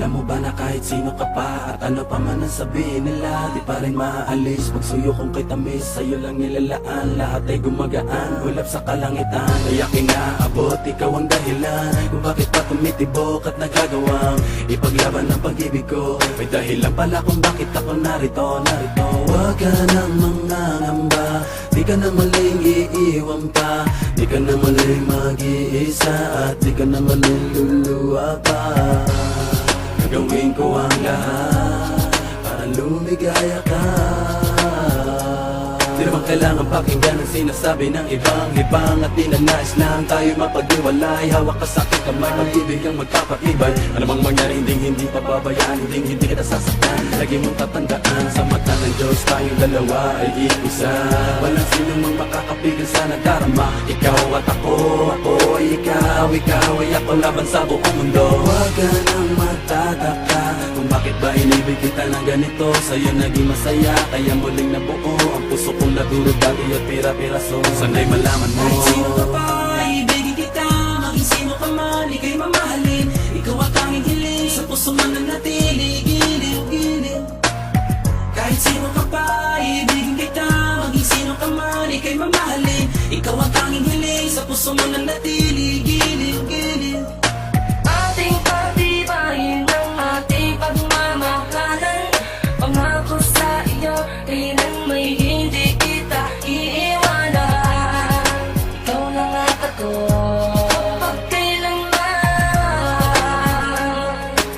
Alam mo ba na kahit sino ka pa at ano pa man ang sabihin nila, di pa rin maaalis. Pagsuyo kong kay tamis, sa'yo lang nilalaan. Lahat ay gumagaan, ulap sa kalangitan. Kaya kinaabot, ikaw ang dahilan kung bakit pa tumitibok at nagagawang ipaglaban ng pag-ibig ko. May dahilan pala kung bakit ako narito. Huwag ka nang mangangamba, di ka na maling iiwan pa. Di ka na maling mag-iisa at di ka na maling luluwa pa. Gagawin ko ang lahat para lumigaya ka. Di naman kailangan pakinggan ang sinasabi ng ibang at dinanais lang tayo mapag-iwalay. Hawak ka sa aking kamay, pag-ibig ang magpapatibay. Ano mang mangyari, hindi pababayaan, hindi kita sasaktan. Lagi mong tatandaan, sa mata ng Diyos tayong dalawa ay iisa. Walang sino mang makakapigil sa nadarama. Ikaw at ako ay ikaw ay ako laban sa buong mundo. Huwag ka nang magtataka kung bakit ba inibig kita ng ganito. Sa'yo naging masaya, kaya muling nabuo ang puso kong nadurog dati at pira-piraso. Sana'y malaman mo, kahit sino ka pa, ibigin kita. Maging sino ka man, ika'y mamahalin. Ikaw ang tanging hiling, sa puso man nanatili. Giliw. Kahit sino ka pa, ibigin kita. Maging sino ka man, ika'y mamahalin. Ikaw ang tanging hiling, sa puso man nanatili. Giliw. Ating pagtibayin ang ating pagmamahalan. Pangako sa iyo, kailan may hindi kita iiwanan. Ikaw lang at ako, pagkailanman.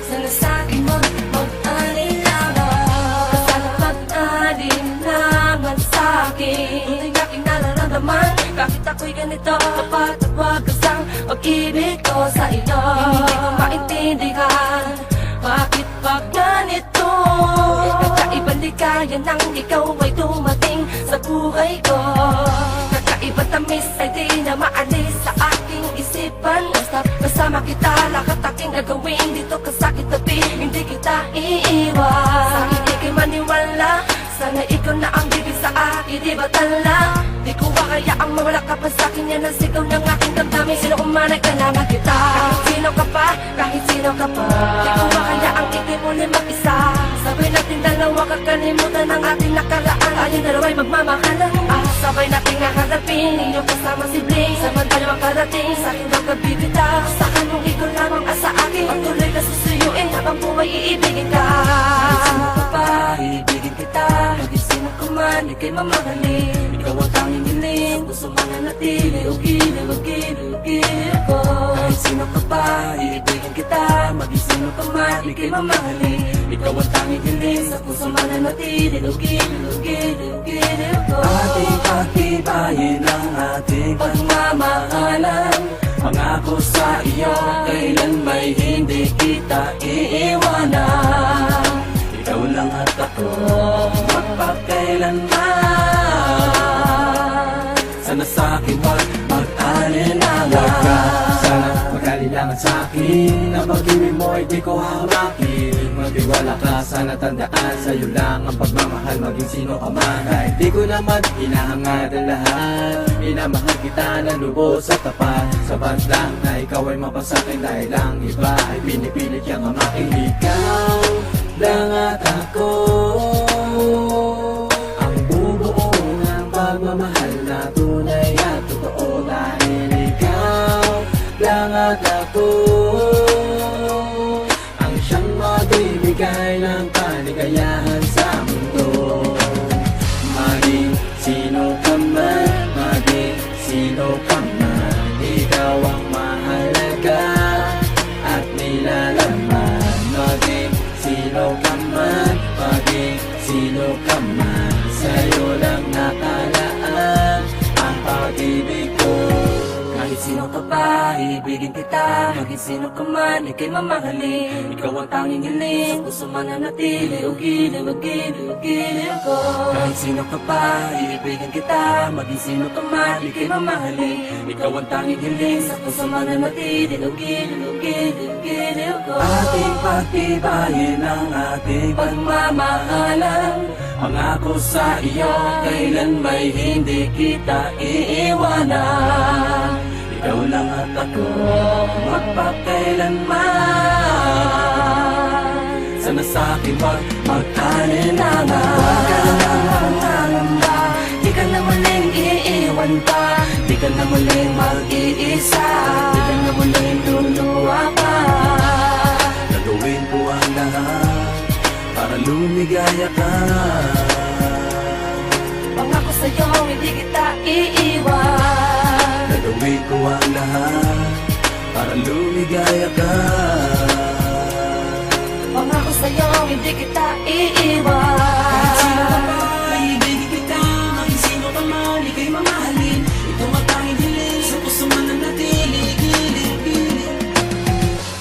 Sana sa'kin mag-alinlangan. Sana mag-alinlangan sa'kin. Tunay aking nararamdaman, bakit ako'y ganito? Kapag wagasang pag-ibig ko sa iyo, hindi ko maintindihan bakit pag ganito. Kakaibang ligaya nang ikaw ay dumating sa buhay ko. Kakaibang tamis ay di na maalis sa aking isipan. Basta kasama kita, lahat aking gagawin dito kasakit tabi, hindi kita iiwan. Sa hindi kay maniwala, sana ikaw na ang bibig sa akin, di ba tala? Di ko kaya ang mawala ka pa sa'kin, yan ang sigaw ng aking damdamin. Sino kung man ay kailangan kita, kahit sino ka pa, kahit sino ka pa. Di ko kaya ang ikay muli mag-isa. Sabay natin dalawa kakalimutan ang ating nakaraan. Tayong dalawa'y magmamahalan, sabay nating haharapin inyong kasama si Bling. Samantala makarating sa aking pagkabibita. Saan mong ikaw lamang asa akin, pagtuloy na susuyuin habang buhay iibigin ka. Kahit sino ka pa, iibigin kita. Kahit sino ka man, ika'y mamahalin. Ikaw ang tanging hiling, gusto mo na natili. Ugiliw ko. Kahit sino ka pa, iibigin kita. Maging sino ka man, ika'y mamahalin. Ikaw ang tanging hiling, sa puso man na natili. Ugiliw ko. ating pagtibayin ang ating pagmamahalan. Pangako sa iyo, kailan may hindi kita iiwanan. Ikaw lang at ako, magpakailanman. Sana sa'kin wag mag-alinlangan. Huwag ka sana mag-alinlangan sa'kin. Ang pag-ibig mo ay di ko hamakin. Magtiwala ka, sana tandaan. Sa'yo lang ang pagmamahal, maging sino ka man. Kahit di ko naman hinahangad ang lahat, minamahal kita ng lubos at tapat. Sapat lang na ikaw ay mapasakin, dahil ang iba ay pinipilit kang amakin. Ikaw lang at ako, ang bubuo ng pagmamahal na tunay at totoo. Dahil ikaw lang at ako, ang siyang magbibigay ng kaligayahan sa mundo. Maging sino ka man, maging sino ka man, ikaw ang mahalaga at nilalaman. Maging sino ka man, maging sino ka man, sa'yo lang nakalaan ang pag-ibig ko. Kahit sino ka pa, ibigin kita. Maging sino ka man, ika'y mamahalin. Ikaw ang tanging hiling, sa puso man nanatili. Ugiliw ko. Kahit sino ka pa, ibigin kita. Maging sino ka man, ika'y mamahalin. Ikaw ang tanging hiling, sa puso man nanatili. Ugiliw ko. Ating pagtibayin ang ating pagmamahalan. Pangako sa iyo, kailan may hindi kita iiwanan. Ikaw lang at ako, magpakailanman. Sana sa'kin wag mag-alinanga. Huwag ka na lang mangangamba, di ka na muling iiwan pa, di ka na muling mag-iisa, di ka na muling luluwa pa. Gagawin ko ang lahat para lumigaya ka. Pangako sa'yo, hindi kita iiwan. Gagawin ko ang lahat para lumigaya ka. Pangako sa'yo, hindi kita iiwan. Ibigin kita, maging sino ka man, ika'y mamahalin. Ito ang tanging hiling, sa puso man nanatili, giling.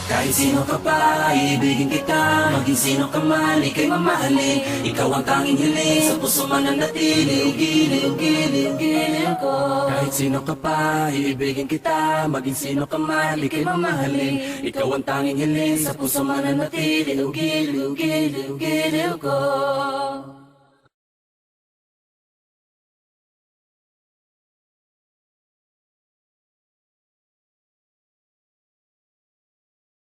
Kahit sino ka pa, ibigin kita. Maging sino ka man, ika'y mamahalin. Ikaw ang tanging hiling, sa puso man nanatili, ugili, ugili, ugili ko. Kahit sino ka pa, ibigin kita. Maging sino ka man, ika'y mamahalin. Ikaw ang tanging hiling, sa puso man nanatili, ugili, ugili, ugili ko.